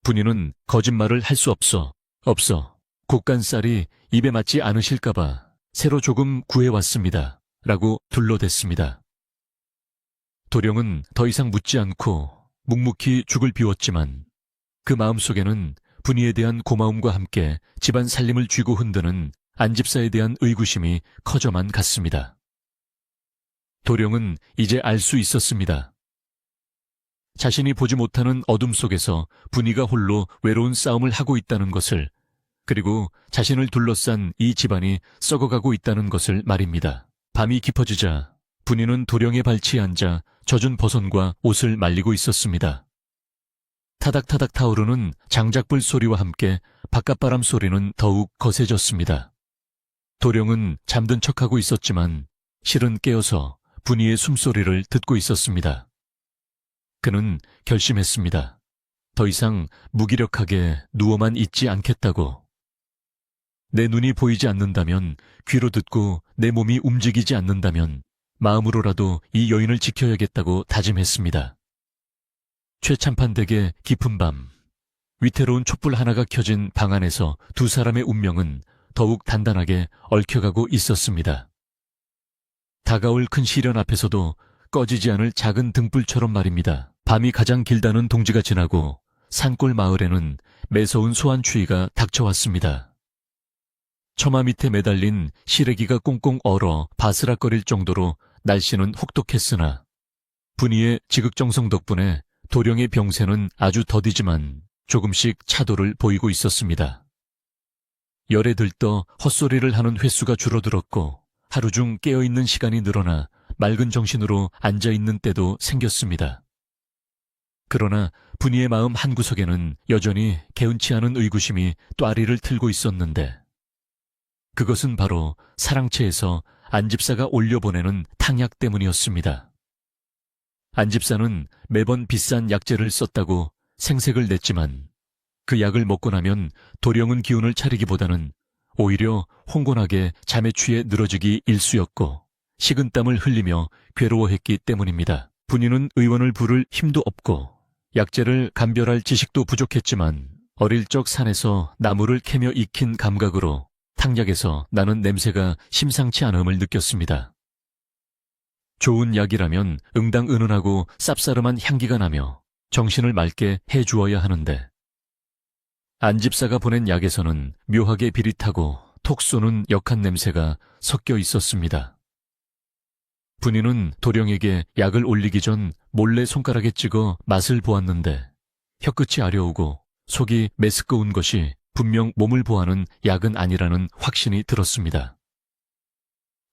분이는 거짓말을 할 수 없어. 국간쌀이 입에 맞지 않으실까봐 새로 조금 구해왔습니다. 라고 둘러댔습니다. 도령은 더 이상 묻지 않고 묵묵히 죽을 비웠지만 그 마음속에는 분이에 대한 고마움과 함께 집안 살림을 쥐고 흔드는 안집사에 대한 의구심이 커져만 갔습니다. 도령은 이제 알 수 있었습니다. 자신이 보지 못하는 어둠 속에서 분이가 홀로 외로운 싸움을 하고 있다는 것을, 그리고 자신을 둘러싼 이 집안이 썩어가고 있다는 것을 말입니다. 밤이 깊어지자 분이는 도령의 발치에 앉아 젖은 버선과 옷을 말리고 있었습니다. 타닥타닥 타오르는 장작불 소리와 함께 바깥바람 소리는 더욱 거세졌습니다. 도령은 잠든 척하고 있었지만 실은 깨어서 분이의 숨소리를 듣고 있었습니다. 그는 결심했습니다. 더 이상 무기력하게 누워만 있지 않겠다고. 내 눈이 보이지 않는다면, 귀로 듣고 내 몸이 움직이지 않는다면 마음으로라도 이 여인을 지켜야겠다고 다짐했습니다. 최참판되게 깊은 밤, 위태로운 촛불 하나가 켜진 방 안에서 두 사람의 운명은 더욱 단단하게 얽혀가고 있었습니다. 다가올 큰 시련 앞에서도 꺼지지 않을 작은 등불처럼 말입니다. 밤이 가장 길다는 동지가 지나고 산골 마을에는 매서운 소환추위가 닥쳐왔습니다. 처마 밑에 매달린 시래기가 꽁꽁 얼어 바스락거릴 정도로 날씨는 혹독했으나 분이의 지극정성 덕분에 도령의 병세는 아주 더디지만 조금씩 차도를 보이고 있었습니다. 열에 들떠 헛소리를 하는 횟수가 줄어들었고 하루 중 깨어있는 시간이 늘어나 맑은 정신으로 앉아있는 때도 생겼습니다. 그러나 분이의 마음 한구석에는 여전히 개운치 않은 의구심이 또아리를 틀고 있었는데 그것은 바로 사랑채에서 안집사가 올려보내는 탕약 때문이었습니다. 안집사는 매번 비싼 약재를 썼다고 생색을 냈지만 그 약을 먹고 나면 도령은 기운을 차리기보다는 오히려 홍곤하게 잠에 취해 늘어지기 일쑤였고 식은땀을 흘리며 괴로워했기 때문입니다. 분이는 의원을 부를 힘도 없고 약재를 감별할 지식도 부족했지만 어릴 적 산에서 나무를 캐며 익힌 감각으로 탕약에서 나는 냄새가 심상치 않음을 느꼈습니다. 좋은 약이라면 응당은은하고 쌉싸름한 향기가 나며 정신을 맑게 해주어야 하는데 안집사가 보낸 약에서는 묘하게 비릿하고 톡 쏘는 역한 냄새가 섞여 있었습니다. 분이는 도령에게 약을 올리기 전 몰래 손가락에 찍어 맛을 보았는데 혀끝이 아려오고 속이 메스꺼운 것이 분명 몸을 보하는 약은 아니라는 확신이 들었습니다.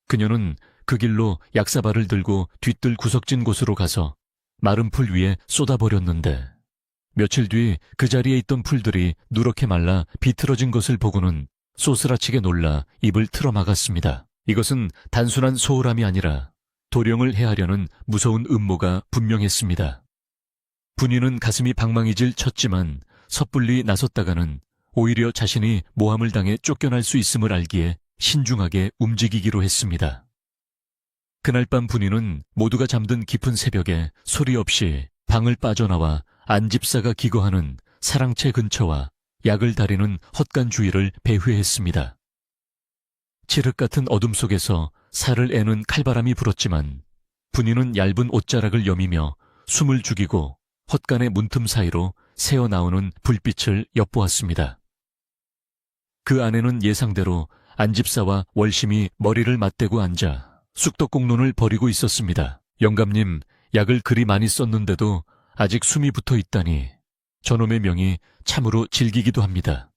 그녀는 그 길로 약사발을 들고 뒤뜰 구석진 곳으로 가서 마른 풀 위에 쏟아버렸는데 며칠 뒤 그 자리에 있던 풀들이 누렇게 말라 비틀어진 것을 보고는 쏘스라치게 놀라 입을 틀어막았습니다. 이것은 단순한 소홀함이 아니라 도령을 해하려는 무서운 음모가 분명했습니다. 분이는 가슴이 방망이질 쳤지만 섣불리 나섰다가는 오히려 자신이 모함을 당해 쫓겨날 수 있음을 알기에 신중하게 움직이기로 했습니다. 그날 밤 분이는 모두가 잠든 깊은 새벽에 소리 없이 방을 빠져나와 안집사가 기거하는 사랑채 근처와 약을 다리는 헛간 주위를 배회했습니다. 칠흑 같은 어둠 속에서 살을 애는 칼바람이 불었지만 분이는 얇은 옷자락을 여미며 숨을 죽이고 헛간의 문틈 사이로 새어나오는 불빛을 엿보았습니다. 그 안에는 예상대로 안집사와 월심이 머리를 맞대고 앉아 쑥떡공론을 벌이고 있었습니다. 영감님, 약을 그리 많이 썼는데도 아직 숨이 붙어 있다니 저놈의 명이 참으로 질기기도 합니다.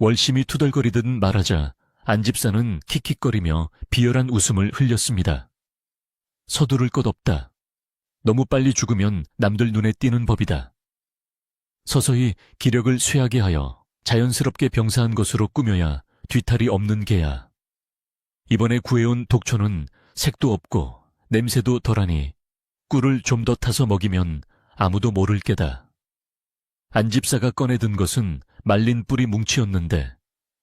월심이 투덜거리듯 말하자 안집사는 킥킥거리며 비열한 웃음을 흘렸습니다. 서두를 것 없다. 너무 빨리 죽으면 남들 눈에 띄는 법이다. 서서히 기력을 쇠하게 하여 자연스럽게 병사한 것으로 꾸며야 뒤탈이 없는 게야. 이번에 구해온 독초는 색도 없고 냄새도 덜하니 꿀을 좀 더 타서 먹이면 아무도 모를 게다. 안집사가 꺼내든 것은 말린 뿌리 뭉치였는데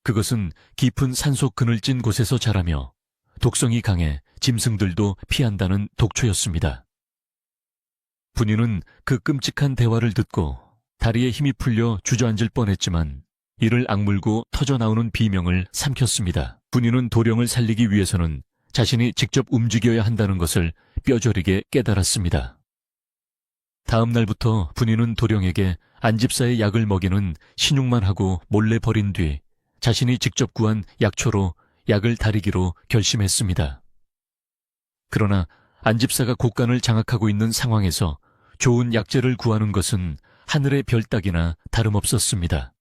그것은 깊은 산속 그늘진 곳에서 자라며 독성이 강해 짐승들도 피한다는 독초였습니다. 분유는 그 끔찍한 대화를 듣고 다리에 힘이 풀려 주저앉을 뻔했지만 이를 악물고 터져나오는 비명을 삼켰습니다. 분이는 도령을 살리기 위해서는 자신이 직접 움직여야 한다는 것을 뼈저리게 깨달았습니다. 다음 날부터 분이는 도령에게 안집사의 약을 먹이는 신용만 하고 몰래 버린 뒤 자신이 직접 구한 약초로 약을 다리기로 결심했습니다. 그러나 안집사가 곳간을 장악하고 있는 상황에서 좋은 약재를 구하는 것은 하늘의 별 따기나 다름없었습니다.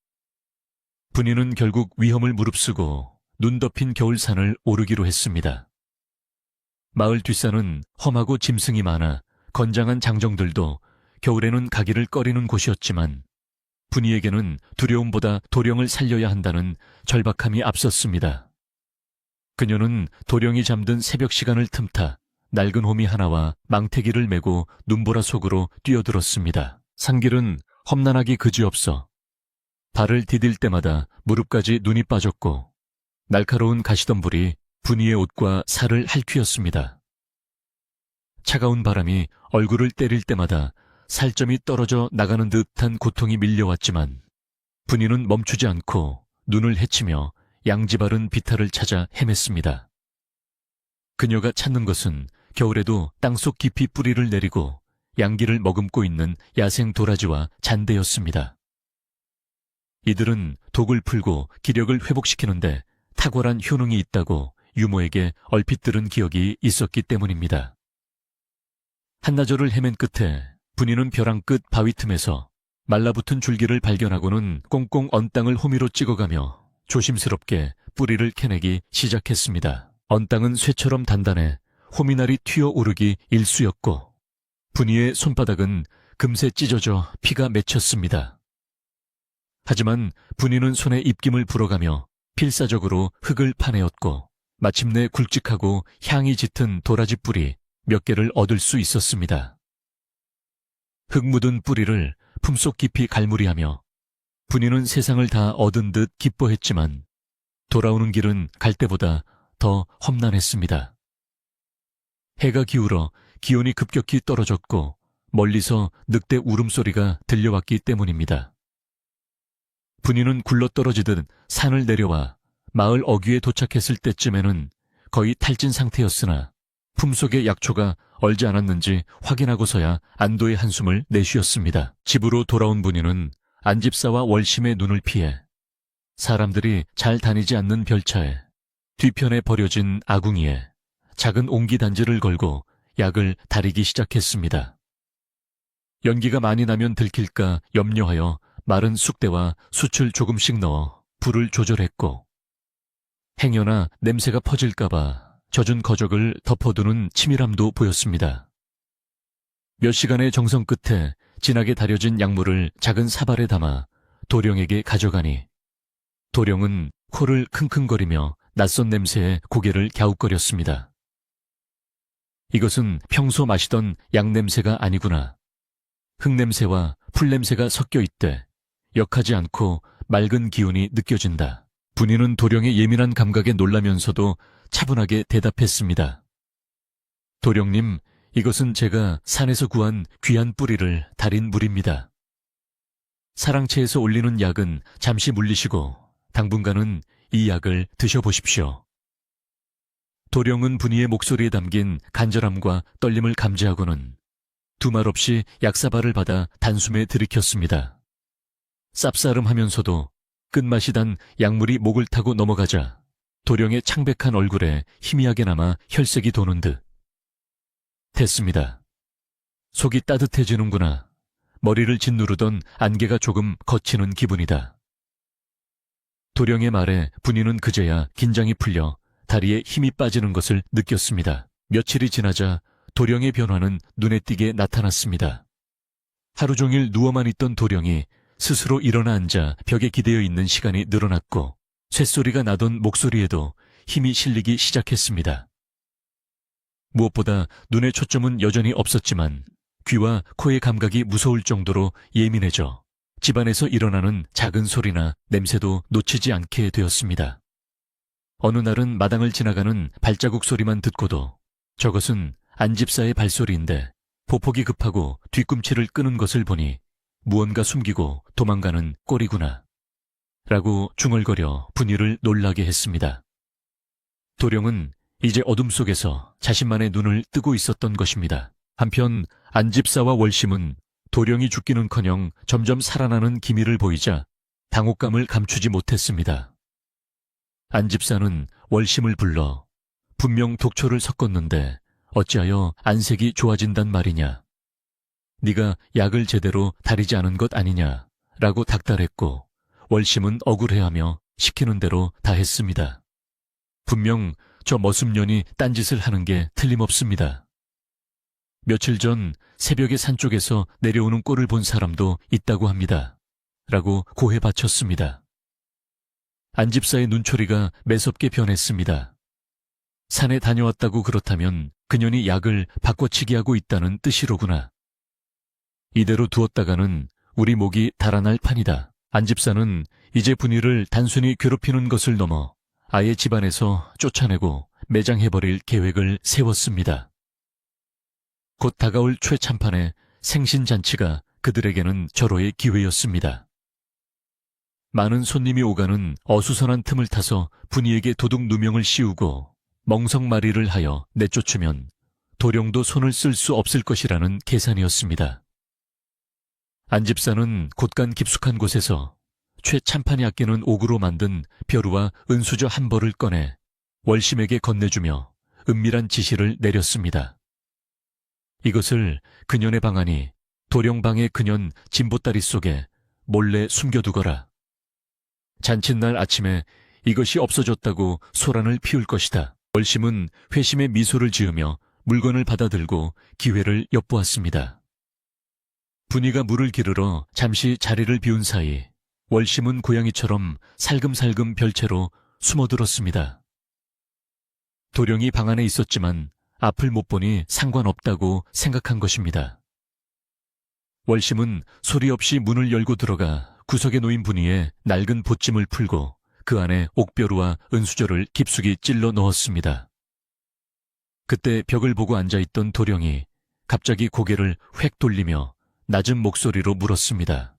분이는 결국 위험을 무릅쓰고 눈 덮인 겨울산을 오르기로 했습니다. 마을 뒷산은 험하고 짐승이 많아 건장한 장정들도 겨울에는 가기를 꺼리는 곳이었지만 분이에게는 두려움보다 도령을 살려야 한다는 절박함이 앞섰습니다. 그녀는 도령이 잠든 새벽 시간을 틈타 낡은 호미 하나와 망태기를 메고 눈보라 속으로 뛰어들었습니다. 산길은 험난하기 그지없어 발을 디딜 때마다 무릎까지 눈이 빠졌고 날카로운 가시덤불이 분이의 옷과 살을 핥히었습니다. 차가운 바람이 얼굴을 때릴 때마다 살점이 떨어져 나가는 듯한 고통이 밀려왔지만 분이는 멈추지 않고 눈을 헤치며 양지바른 비탈을 찾아 헤맸습니다. 그녀가 찾는 것은 겨울에도 땅속 깊이 뿌리를 내리고 양기를 머금고 있는 야생 도라지와 잔대였습니다. 이들은 독을 풀고 기력을 회복시키는데 탁월한 효능이 있다고 유모에게 얼핏 들은 기억이 있었기 때문입니다. 한나절을 헤맨 끝에 분이는 벼랑 끝 바위 틈에서 말라붙은 줄기를 발견하고는 꽁꽁 언 땅을 호미로 찍어가며 조심스럽게 뿌리를 캐내기 시작했습니다. 언 땅은 쇠처럼 단단해 호미날이 튀어오르기 일쑤였고 분이의 손바닥은 금세 찢어져 피가 맺혔습니다. 하지만 분이는 손에 입김을 불어가며 필사적으로 흙을 파내었고 마침내 굵직하고 향이 짙은 도라지 뿌리 몇 개를 얻을 수 있었습니다. 흙 묻은 뿌리를 품속 깊이 갈무리하며 분이는 세상을 다 얻은 듯 기뻐했지만 돌아오는 길은 갈 때보다 더 험난했습니다. 해가 기울어 기온이 급격히 떨어졌고 멀리서 늑대 울음소리가 들려왔기 때문입니다. 분이는 굴러떨어지듯 산을 내려와 마을 어귀에 도착했을 때쯤에는 거의 탈진 상태였으나 품속의 약초가 얼지 않았는지 확인하고서야 안도의 한숨을 내쉬었습니다. 집으로 돌아온 분이는 안집사와 월심의 눈을 피해 사람들이 잘 다니지 않는 별차에 뒤편에 버려진 아궁이에 작은 옹기단지를 걸고 약을 다리기 시작했습니다. 연기가 많이 나면 들킬까 염려하여 마른 쑥대와 숯을 조금씩 넣어 불을 조절했고 행여나 냄새가 퍼질까봐 젖은 거적을 덮어두는 치밀함도 보였습니다. 몇 시간의 정성 끝에 진하게 다려진 약물을 작은 사발에 담아 도령에게 가져가니 도령은 코를 킁킁거리며 낯선 냄새에 고개를 갸웃거렸습니다. 이것은 평소 마시던 약 냄새가 아니구나. 흙냄새와 풀냄새가 섞여 있대. 역하지 않고 맑은 기운이 느껴진다. 분이는 도령의 예민한 감각에 놀라면서도 차분하게 대답했습니다. 도령님, 이것은 제가 산에서 구한 귀한 뿌리를 달인 물입니다. 사랑채에서 올리는 약은 잠시 물리시고 당분간은 이 약을 드셔보십시오. 도령은 분이의 목소리에 담긴 간절함과 떨림을 감지하고는 두 말 없이 약사발을 받아 단숨에 들이켰습니다. 쌉싸름하면서도 끝맛이 단 약물이 목을 타고 넘어가자 도령의 창백한 얼굴에 희미하게 남아 혈색이 도는 듯. 됐습니다. 속이 따뜻해지는구나. 머리를 짓누르던 안개가 조금 걷히는 기분이다. 도령의 말에 분이는 그제야 긴장이 풀려 다리에 힘이 빠지는 것을 느꼈습니다. 며칠이 지나자 도령의 변화는 눈에 띄게 나타났습니다. 하루 종일 누워만 있던 도령이 스스로 일어나 앉아 벽에 기대어 있는 시간이 늘어났고 쇳소리가 나던 목소리에도 힘이 실리기 시작했습니다. 무엇보다 눈의 초점은 여전히 없었지만 귀와 코의 감각이 무서울 정도로 예민해져 집안에서 일어나는 작은 소리나 냄새도 놓치지 않게 되었습니다. 어느 날은 마당을 지나가는 발자국 소리만 듣고도 저것은 안집사의 발소리인데 보폭이 급하고 뒤꿈치를 끄는 것을 보니 무언가 숨기고 도망가는 꼴이구나. 라고 중얼거려 분이를 놀라게 했습니다. 도령은 이제 어둠 속에서 자신만의 눈을 뜨고 있었던 것입니다. 한편 안집사와 월심은 도령이 죽기는커녕 점점 살아나는 기미를 보이자 당혹감을 감추지 못했습니다. 안집사는 월심을 불러 분명 독초를 섞었는데 어찌하여 안색이 좋아진단 말이냐. 네가 약을 제대로 다리지 않은 것 아니냐 라고 닥달했고 월심은 억울해하며 시키는 대로 다 했습니다. 분명 저 머슴년이 딴짓을 하는 게 틀림없습니다. 며칠 전 새벽에 산 쪽에서 내려오는 꼴을 본 사람도 있다고 합니다. 라고 고해 바쳤습니다. 안집사의 눈초리가 매섭게 변했습니다. 산에 다녀왔다고 그렇다면 그년이 약을 바꿔치기 하고 있다는 뜻이로구나. 이대로 두었다가는 우리 목이 달아날 판이다. 안집사는 이제 분이를 단순히 괴롭히는 것을 넘어 아예 집안에서 쫓아내고 매장해버릴 계획을 세웠습니다. 곧 다가올 최참판의 생신잔치가 그들에게는 절호의 기회였습니다. 많은 손님이 오가는 어수선한 틈을 타서 분이에게 도둑 누명을 씌우고 멍석마리를 하여 내쫓으면 도령도 손을 쓸 수 없을 것이라는 계산이었습니다. 안집사는 곳간 깊숙한 곳에서 최참판이 아끼는 옥으로 만든 벼루와 은수저 한 벌을 꺼내 월심에게 건네주며 은밀한 지시를 내렸습니다. 이것을 그년의 방안이 도령방의 그년 진보다리 속에 몰래 숨겨두거라. 잔칫날 아침에 이것이 없어졌다고 소란을 피울 것이다. 월심은 회심의 미소를 지으며 물건을 받아들고 기회를 엿보았습니다. 분이가 물을 기르러 잠시 자리를 비운 사이 월심은 고양이처럼 살금살금 별채로 숨어들었습니다. 도령이 방 안에 있었지만 앞을 못 보니 상관없다고 생각한 것입니다. 월심은 소리 없이 문을 열고 들어가 구석에 놓인 분이의 낡은 보찜을 풀고 그 안에 옥벼루와 은수저를 깊숙이 찔러 넣었습니다. 그때 벽을 보고 앉아있던 도령이 갑자기 고개를 획 돌리며 낮은 목소리로 물었습니다.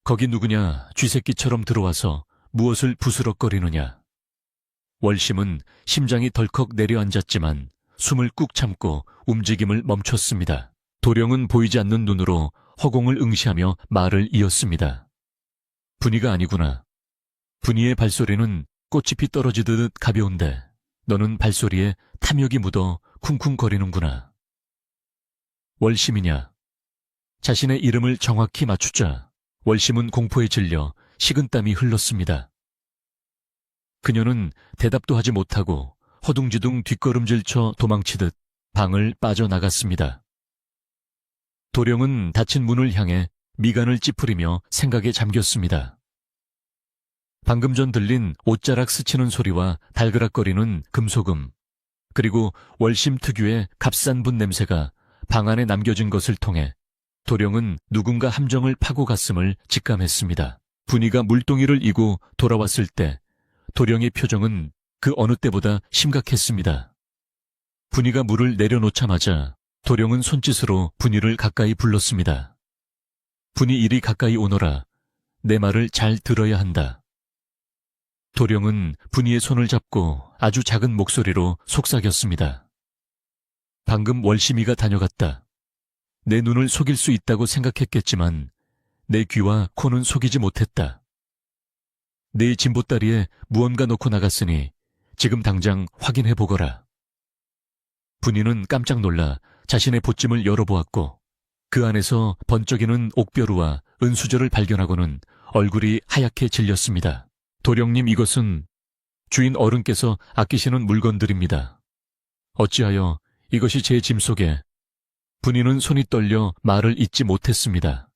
거기 누구냐? 쥐새끼처럼 들어와서 무엇을 부스럭거리느냐? 월심은 심장이 덜컥 내려앉았지만 숨을 꾹 참고 움직임을 멈췄습니다. 도령은 보이지 않는 눈으로 허공을 응시하며 말을 이었습니다. 분이가 아니구나. 분이의 발소리는 꽃잎이 떨어지듯 가벼운데 너는 발소리에 탐욕이 묻어 쿵쿵거리는구나. 월심이냐? 자신의 이름을 정확히 맞추자 월심은 공포에 질려 식은땀이 흘렀습니다. 그녀는 대답도 하지 못하고 허둥지둥 뒷걸음질쳐 도망치듯 방을 빠져나갔습니다. 도령은 닫힌 문을 향해 미간을 찌푸리며 생각에 잠겼습니다. 방금 전 들린 옷자락 스치는 소리와 달그락거리는 금소금, 그리고 월심 특유의 값싼 분 냄새가 방 안에 남겨진 것을 통해 도령은 누군가 함정을 파고 갔음을 직감했습니다. 분이가 물동이를 이고 돌아왔을 때 도령의 표정은 그 어느 때보다 심각했습니다. 분이가 물을 내려놓자마자 도령은 손짓으로 분이를 가까이 불렀습니다. 분이 이리 가까이 오너라. 내 말을 잘 들어야 한다. 도령은 분이의 손을 잡고 아주 작은 목소리로 속삭였습니다. 방금 월심이가 다녀갔다. 내 눈을 속일 수 있다고 생각했겠지만 내 귀와 코는 속이지 못했다. 네 진보다리에 무언가 넣고 나갔으니 지금 당장 확인해보거라. 분이는 깜짝 놀라 자신의 보찜을 열어보았고 그 안에서 번쩍이는 옥벼루와 은수저를 발견하고는 얼굴이 하얗게 질렸습니다. 도령님, 이것은 주인 어른께서 아끼시는 물건들입니다. 어찌하여 이것이 제 짐 속에... 분이는 손이 떨려 말을 잇지 못했습니다.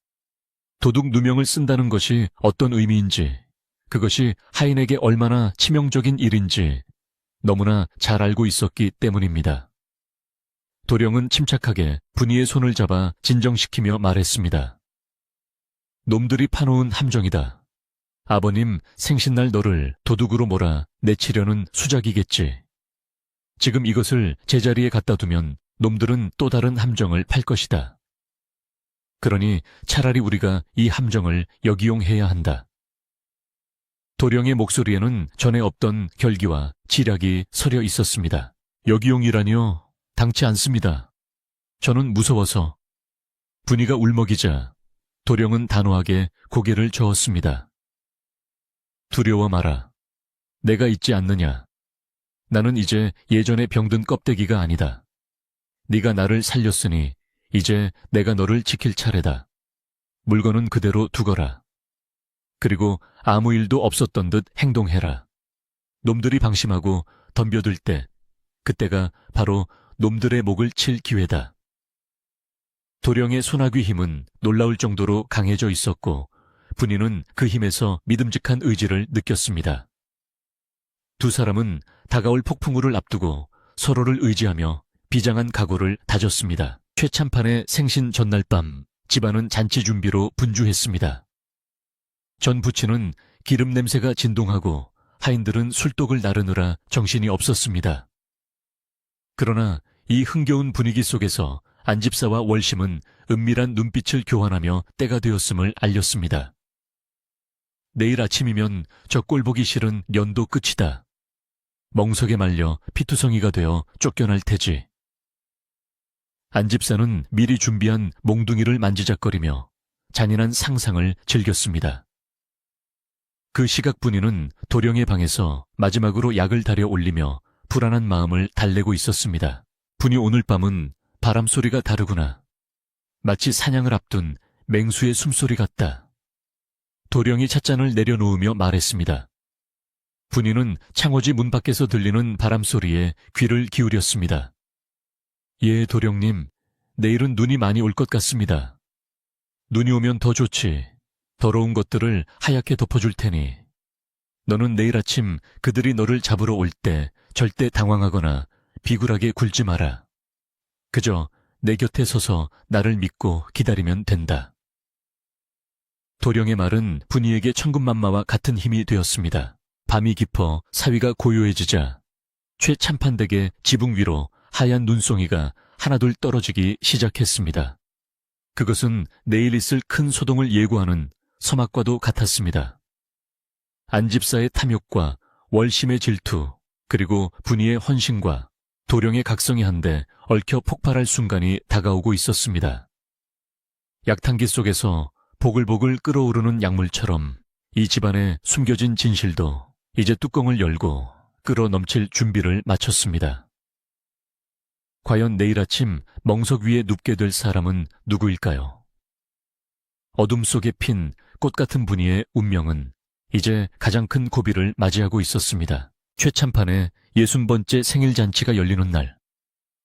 도둑 누명을 쓴다는 것이 어떤 의미인지, 그것이 하인에게 얼마나 치명적인 일인지 너무나 잘 알고 있었기 때문입니다. 도령은 침착하게 분이의 손을 잡아 진정시키며 말했습니다. 놈들이 파놓은 함정이다. 아버님 생신날 너를 도둑으로 몰아 내치려는 수작이겠지. 지금 이것을 제자리에 갖다 두면 놈들은 또 다른 함정을 팔 것이다. 그러니 차라리 우리가 이 함정을 역이용해야 한다. 도령의 목소리에는 전에 없던 결기와 지략이 서려 있었습니다. 역이용이라니요? 당치 않습니다. 저는 무서워서. 분이가 울먹이자 도령은 단호하게 고개를 저었습니다. 두려워 마라. 내가 있지 않느냐. 나는 이제 예전에 병든 껍데기가 아니다. 네가 나를 살렸으니 이제 내가 너를 지킬 차례다. 물건은 그대로 두거라. 그리고 아무 일도 없었던 듯 행동해라. 놈들이 방심하고 덤벼들 때, 그때가 바로 놈들의 목을 칠 기회다. 도령의 소나귀 힘은 놀라울 정도로 강해져 있었고 분이는 그 힘에서 믿음직한 의지를 느꼈습니다. 두 사람은 다가올 폭풍우를 앞두고 서로를 의지하며 비장한 각오를 다졌습니다. 최참판의 생신 전날 밤 집안은 잔치 준비로 분주했습니다. 전 부치는 기름 냄새가 진동하고 하인들은 술독을 나르느라 정신이 없었습니다. 그러나 이 흥겨운 분위기 속에서 안집사와 월심은 은밀한 눈빛을 교환하며 때가 되었음을 알렸습니다. 내일 아침이면 저 꼴보기 싫은 년도 끝이다. 멍석에 말려 피투성이가 되어 쫓겨날 테지. 안집사는 미리 준비한 몽둥이를 만지작거리며 잔인한 상상을 즐겼습니다. 그 시각 분이는 도령의 방에서 마지막으로 약을 달여 올리며 불안한 마음을 달래고 있었습니다. 분이 오늘 밤은 바람 소리가 다르구나. 마치 사냥을 앞둔 맹수의 숨소리 같다. 도령이 찻잔을 내려놓으며 말했습니다. 분이는 창호지 문 밖에서 들리는 바람 소리에 귀를 기울였습니다. 예, 도령님, 내일은 눈이 많이 올 것 같습니다. 눈이 오면 더 좋지. 더러운 것들을 하얗게 덮어줄 테니. 너는 내일 아침 그들이 너를 잡으러 올 때 절대 당황하거나 비굴하게 굴지 마라. 그저 내 곁에 서서 나를 믿고 기다리면 된다. 도령의 말은 분이에게 천군만마와 같은 힘이 되었습니다. 밤이 깊어 사위가 고요해지자 최참판댁의 지붕 위로 하얀 눈송이가 하나둘 떨어지기 시작했습니다. 그것은 내일 있을 큰 소동을 예고하는 서막과도 같았습니다. 안집사의 탐욕과 월심의 질투, 그리고 분이의 헌신과 도령의 각성이 한데 얽혀 폭발할 순간이 다가오고 있었습니다. 약탕기 속에서 보글보글 끓어오르는 약물처럼 이 집안에 숨겨진 진실도 이제 뚜껑을 열고 끓어 넘칠 준비를 마쳤습니다. 과연 내일 아침 멍석 위에 눕게 될 사람은 누구일까요? 어둠 속에 핀 꽃 같은 분이의 운명은 이제 가장 큰 고비를 맞이하고 있었습니다. 최참판의 60번째 생일잔치가 열리는 날,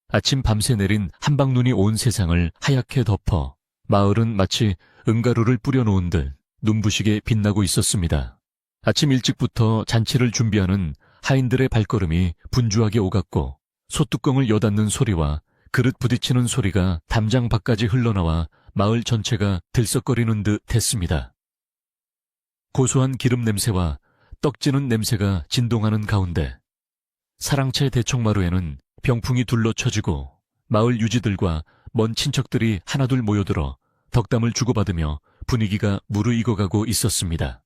아침 밤새 내린 한방눈이 온 세상을 하얗게 덮어 마을은 마치 은가루를 뿌려놓은 듯 눈부시게 빛나고 있었습니다. 아침 일찍부터 잔치를 준비하는 하인들의 발걸음이 분주하게 오갔고 솥뚜껑을 여닫는 소리와 그릇 부딪히는 소리가 담장 밖까지 흘러나와 마을 전체가 들썩거리는 듯 했습니다. 고소한 기름 냄새와 떡지는 냄새가 진동하는 가운데 사랑채 대청마루에는 병풍이 둘러쳐지고 마을 유지들과 먼 친척들이 하나둘 모여들어 덕담을 주고받으며 분위기가 무르익어가고 있었습니다.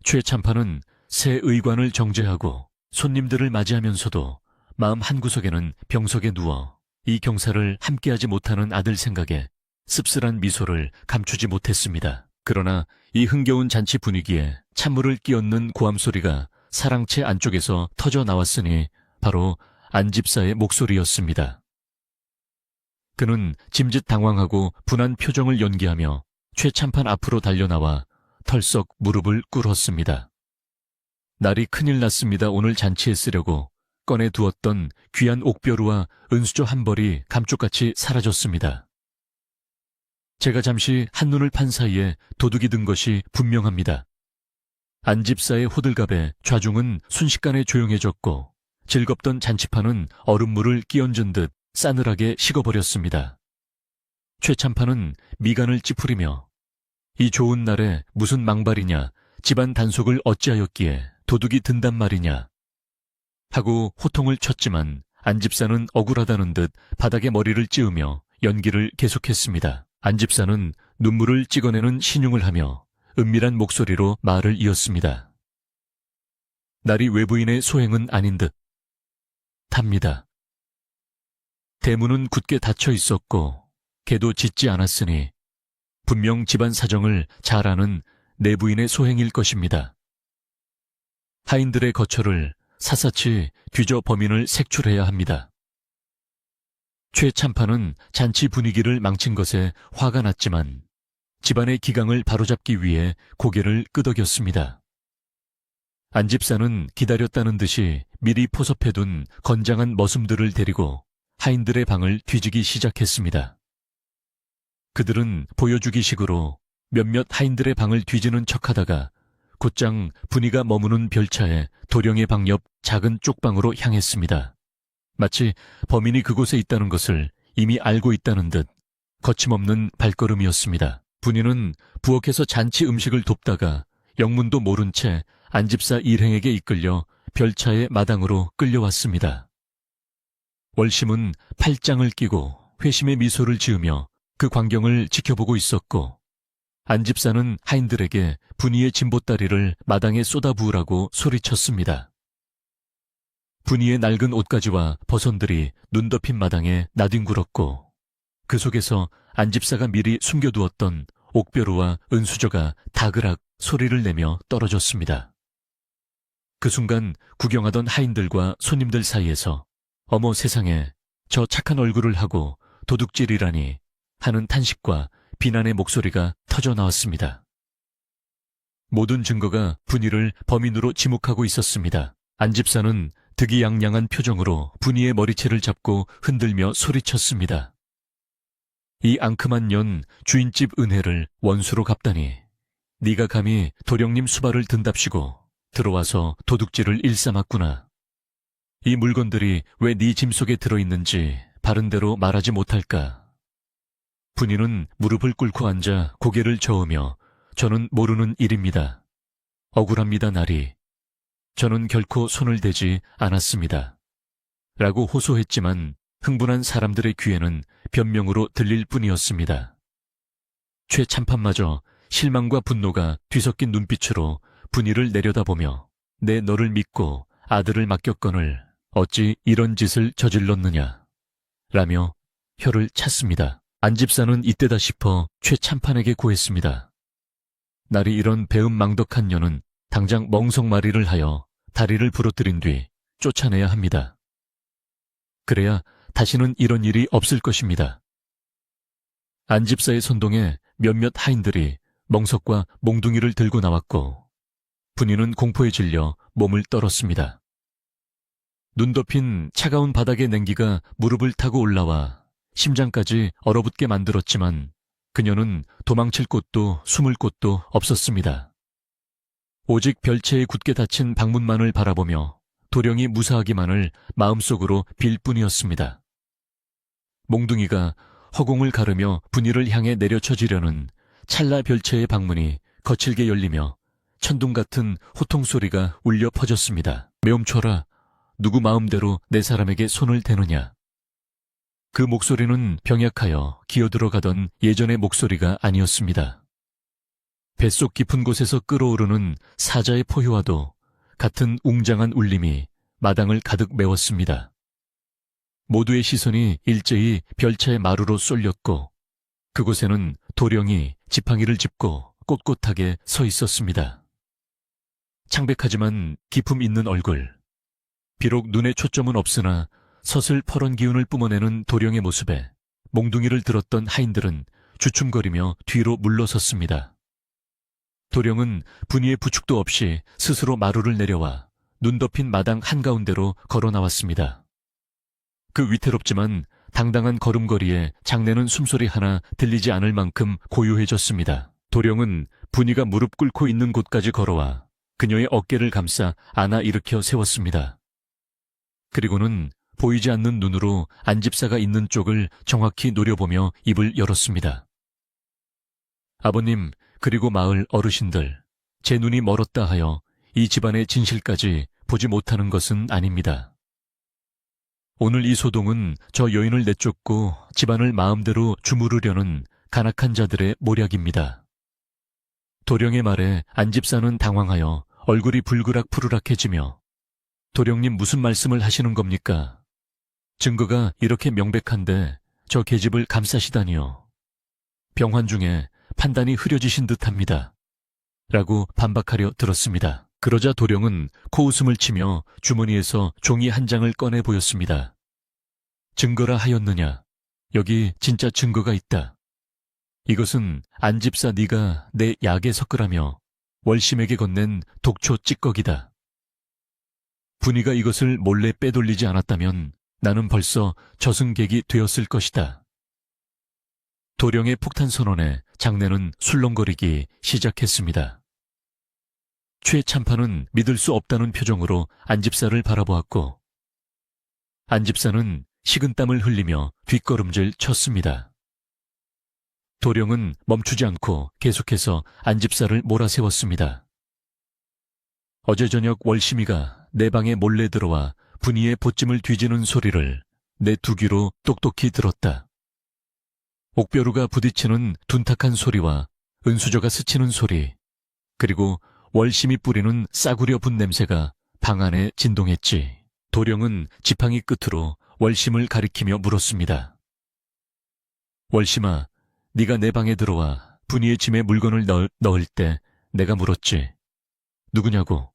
최참판은 새 의관을 정제하고 손님들을 맞이하면서도 마음 한구석에는 병석에 누워 이 경사를 함께하지 못하는 아들 생각에 씁쓸한 미소를 감추지 못했습니다. 그러나 이 흥겨운 잔치 분위기에 찬물을 끼얹는 고함 소리가 사랑채 안쪽에서 터져 나왔으니 바로 안집사의 목소리였습니다. 그는 짐짓 당황하고 분한 표정을 연기하며 최참판 앞으로 달려나와 털썩 무릎을 꿇었습니다. 날이 큰일 났습니다. 오늘 잔치에 쓰려고 꺼내두었던 귀한 옥벼루와 은수저 한 벌이 감쪽같이 사라졌습니다. 제가 잠시 한눈을 판 사이에 도둑이 든 것이 분명합니다. 안집사의 호들갑에 좌중은 순식간에 조용해졌고 즐겁던 잔치판은 얼음물을 끼얹은 듯 싸늘하게 식어버렸습니다. 최참판은 미간을 찌푸리며 이 좋은 날에 무슨 망발이냐, 집안 단속을 어찌하였기에 도둑이 든단 말이냐 하고 호통을 쳤지만 안집사는 억울하다는 듯 바닥에 머리를 찌우며 연기를 계속했습니다. 안 집사는 눈물을 찍어내는 신용을 하며 은밀한 목소리로 말을 이었습니다. 날이 외부인의 소행은 아닌 듯 합니다. 대문은 굳게 닫혀 있었고 개도 짖지 않았으니 분명 집안 사정을 잘 아는 내부인의 소행일 것입니다. 하인들의 거처를 샅샅이 뒤져 범인을 색출해야 합니다. 최 참판은 잔치 분위기를 망친 것에 화가 났지만 집안의 기강을 바로잡기 위해 고개를 끄덕였습니다. 안 집사는 기다렸다는 듯이 미리 포섭해둔 건장한 머슴들을 데리고 하인들의 방을 뒤지기 시작했습니다. 그들은 보여주기식으로 몇몇 하인들의 방을 뒤지는 척하다가 곧장 분이가 머무는 별차에 도령의 방 옆 작은 쪽방으로 향했습니다. 마치 범인이 그곳에 있다는 것을 이미 알고 있다는 듯 거침없는 발걸음이었습니다. 분이는 부엌에서 잔치 음식을 돕다가 영문도 모른 채 안집사 일행에게 이끌려 별차의 마당으로 끌려왔습니다. 월심은 팔짱을 끼고 회심의 미소를 지으며 그 광경을 지켜보고 있었고 안집사는 하인들에게 분이의 진보다리를 마당에 쏟아부으라고 소리쳤습니다. 분이의 낡은 옷가지와 버선들이 눈 덮인 마당에 나뒹굴었고 그 속에서 안집사가 미리 숨겨두었던 옥벼루와 은수저가 다그락 소리를 내며 떨어졌습니다. 그 순간 구경하던 하인들과 손님들 사이에서 어머 세상에 저 착한 얼굴을 하고 도둑질이라니 하는 탄식과 비난의 목소리가 터져나왔습니다. 모든 증거가 분이를 범인으로 지목하고 있었습니다. 안집사는 득이양양한 표정으로 분이의 머리채를 잡고 흔들며 소리쳤습니다. 이 앙큼한 년 주인집 은혜를 원수로 갚다니 네가 감히 도령님 수발을 든답시고 들어와서 도둑질을 일삼았구나. 이 물건들이 왜 네 짐 속에 들어있는지 바른대로 말하지 못할까. 분이는 무릎을 꿇고 앉아 고개를 저으며 저는 모르는 일입니다. 억울합니다 나리. 저는 결코 손을 대지 않았습니다. 라고 호소했지만 흥분한 사람들의 귀에는 변명으로 들릴 뿐이었습니다. 최 참판마저 실망과 분노가 뒤섞인 눈빛으로 분이를 내려다보며 내 너를 믿고 아들을 맡겼거늘 어찌 이런 짓을 저질렀느냐 라며 혀를 찼습니다. 안집사는 이때다 싶어 최 참판에게 고했습니다. 날이 이런 배은망덕한 년은 당장 멍석마리를 하여 다리를 부러뜨린 뒤 쫓아내야 합니다. 그래야 다시는 이런 일이 없을 것입니다. 안집사의 선동에 몇몇 하인들이 멍석과 몽둥이를 들고 나왔고 분이는 공포에 질려 몸을 떨었습니다. 눈 덮인 차가운 바닥의 냉기가 무릎을 타고 올라와 심장까지 얼어붙게 만들었지만 그녀는 도망칠 곳도 숨을 곳도 없었습니다. 오직 별채에 굳게 닫힌 방문만을 바라보며 도령이 무사하기만을 마음속으로 빌 뿐이었습니다. 몽둥이가 허공을 가르며 분이를 향해 내려쳐지려는 찰나 별채의 방문이 거칠게 열리며 천둥 같은 호통소리가 울려 퍼졌습니다. 매엄쳐라. 누구 마음대로 내 사람에게 손을 대느냐. 그 목소리는 병약하여 기어들어가던 예전의 목소리가 아니었습니다. 뱃속 깊은 곳에서 끓어오르는 사자의 포효와도 같은 웅장한 울림이 마당을 가득 메웠습니다. 모두의 시선이 일제히 별차의 마루로 쏠렸고 그곳에는 도령이 지팡이를 짚고 꼿꼿하게 서 있었습니다. 창백하지만 기품 있는 얼굴. 비록 눈에 초점은 없으나 서슬 퍼런 기운을 뿜어내는 도령의 모습에 몽둥이를 들었던 하인들은 주춤거리며 뒤로 물러섰습니다. 도령은 분이의 부축도 없이 스스로 마루를 내려와 눈 덮인 마당 한가운데로 걸어 나왔습니다. 그 위태롭지만 당당한 걸음걸이에 장내는 숨소리 하나 들리지 않을 만큼 고요해졌습니다. 도령은 분이가 무릎 꿇고 있는 곳까지 걸어와 그녀의 어깨를 감싸 안아 일으켜 세웠습니다. 그리고는 보이지 않는 눈으로 안집사가 있는 쪽을 정확히 노려보며 입을 열었습니다. 아버님, 그리고 마을 어르신들, 제 눈이 멀었다 하여 이 집안의 진실까지 보지 못하는 것은 아닙니다. 오늘 이 소동은 저 여인을 내쫓고 집안을 마음대로 주무르려는 간악한 자들의 모략입니다. 도령의 말에 안집사는 당황하여 얼굴이 불그락푸르락해지며 도령님 무슨 말씀을 하시는 겁니까? 증거가 이렇게 명백한데 저 계집을 감싸시다니요. 병환 중에 판단이 흐려지신 듯합니다. 라고 반박하려 들었습니다. 그러자 도령은 코웃음을 치며 주머니에서 종이 한 장을 꺼내 보였습니다. 증거라 하였느냐? 여기 진짜 증거가 있다. 이것은 안집사 네가 내 약에 섞으라며 월심에게 건넨 독초 찌꺼기다. 분이가 이것을 몰래 빼돌리지 않았다면 나는 벌써 저승객이 되었을 것이다. 도령의 폭탄 선언에 장내는 술렁거리기 시작했습니다. 최 참판은 믿을 수 없다는 표정으로 안집사를 바라보았고 안집사는 식은땀을 흘리며 뒷걸음질 쳤습니다. 도령은 멈추지 않고 계속해서 안집사를 몰아세웠습니다. 어제 저녁 월심이가 내 방에 몰래 들어와 분이의 보찜을 뒤지는 소리를 내 두 귀로 똑똑히 들었다. 옥벼루가 부딪히는 둔탁한 소리와 은수저가 스치는 소리, 그리고 월심이 뿌리는 싸구려 분 냄새가 방 안에 진동했지. 도령은 지팡이 끝으로 월심을 가리키며 물었습니다. 월심아, 네가 내 방에 들어와 분이의 짐에 물건을 넣을 때 내가 물었지. 누구냐고.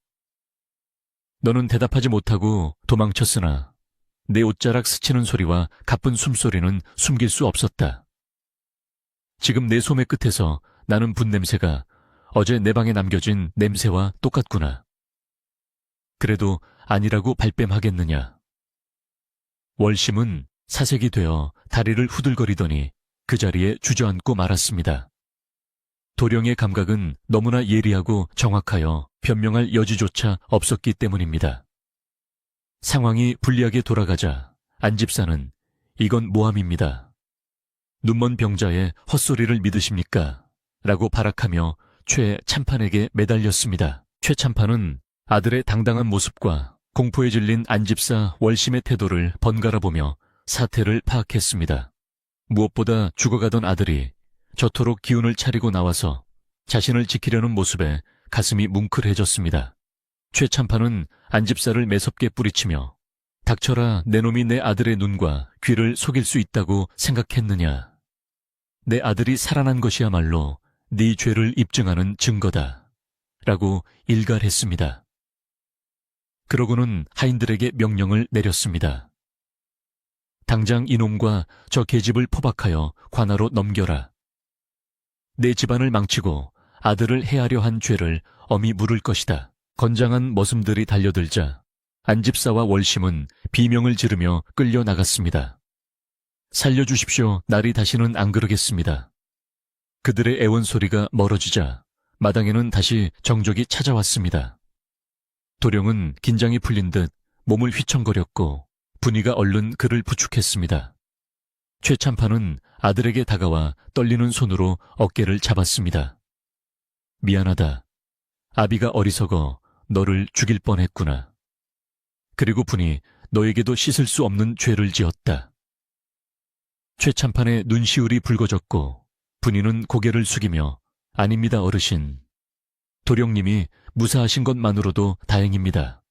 너는 대답하지 못하고 도망쳤으나 내 옷자락 스치는 소리와 가쁜 숨소리는 숨길 수 없었다. 지금 내 소매 끝에서 나는 분 냄새가 어제 내 방에 남겨진 냄새와 똑같구나. 그래도 아니라고 발뺌하겠느냐. 월심은 사색이 되어 다리를 후들거리더니 그 자리에 주저앉고 말았습니다. 도령의 감각은 너무나 예리하고 정확하여 변명할 여지조차 없었기 때문입니다. 상황이 불리하게 돌아가자 안집사는 이건 모함입니다. 눈먼 병자의 헛소리를 믿으십니까? 라고 발악하며 최 참판에게 매달렸습니다. 최 참판은 아들의 당당한 모습과 공포에 질린 안집사 월심의 태도를 번갈아 보며 사태를 파악했습니다. 무엇보다 죽어가던 아들이 저토록 기운을 차리고 나와서 자신을 지키려는 모습에 가슴이 뭉클해졌습니다. 최 참판은 안집사를 매섭게 뿌리치며 닥쳐라, 내 놈이 내 아들의 눈과 귀를 속일 수 있다고 생각했느냐. 내 아들이 살아난 것이야말로 네 죄를 입증하는 증거다. 라고 일갈했습니다. 그러고는 하인들에게 명령을 내렸습니다. 당장 이놈과 저 계집을 포박하여 관하로 넘겨라. 내 집안을 망치고 아들을 해하려 한 죄를 엄히 물을 것이다. 건장한 머슴들이 달려들자 안집사와 월심은 비명을 지르며 끌려나갔습니다. 살려주십시오. 날이 다시는 안 그러겠습니다. 그들의 애원 소리가 멀어지자 마당에는 다시 정적이 찾아왔습니다. 도령은 긴장이 풀린 듯 몸을 휘청거렸고 분이가 얼른 그를 부축했습니다. 최 참판은 아들에게 다가와 떨리는 손으로 어깨를 잡았습니다. 미안하다. 아비가 어리석어 너를 죽일 뻔했구나. 그리고 분이 너에게도 씻을 수 없는 죄를 지었다. 최 참판의 눈시울이 붉어졌고 분이는 고개를 숙이며 아닙니다, 어르신. 도령님이 무사하신 것만으로도 다행입니다.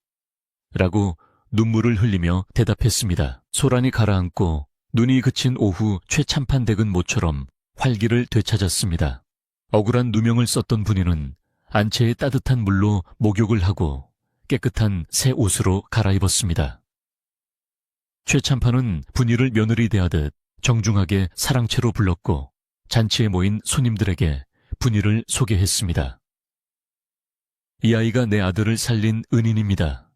라고 눈물을 흘리며 대답했습니다. 소란이 가라앉고 눈이 그친 오후 최 참판 댁은 모처럼 활기를 되찾았습니다. 억울한 누명을 썼던 분이는 안채의 따뜻한 물로 목욕을 하고 깨끗한 새 옷으로 갈아입었습니다. 최 참판은 분이를 며느리 대하듯 정중하게 사랑채로 불렀고 잔치에 모인 손님들에게 분이를 소개했습니다. 이 아이가 내 아들을 살린 은인입니다.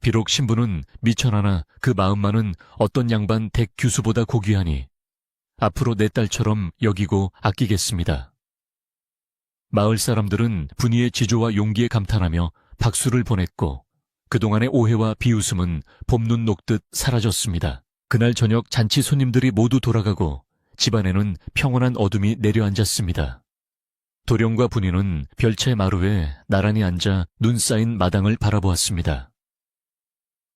비록 신부는 미천하나 그 마음만은 어떤 양반 댁 규수보다 고귀하니 앞으로 내 딸처럼 여기고 아끼겠습니다. 마을 사람들은 분이의 지조와 용기에 감탄하며 박수를 보냈고 그동안의 오해와 비웃음은 봄눈 녹듯 사라졌습니다. 그날 저녁 잔치 손님들이 모두 돌아가고 집안에는 평온한 어둠이 내려앉았습니다. 도령과 분이는 별채 마루에 나란히 앉아 눈 쌓인 마당을 바라보았습니다.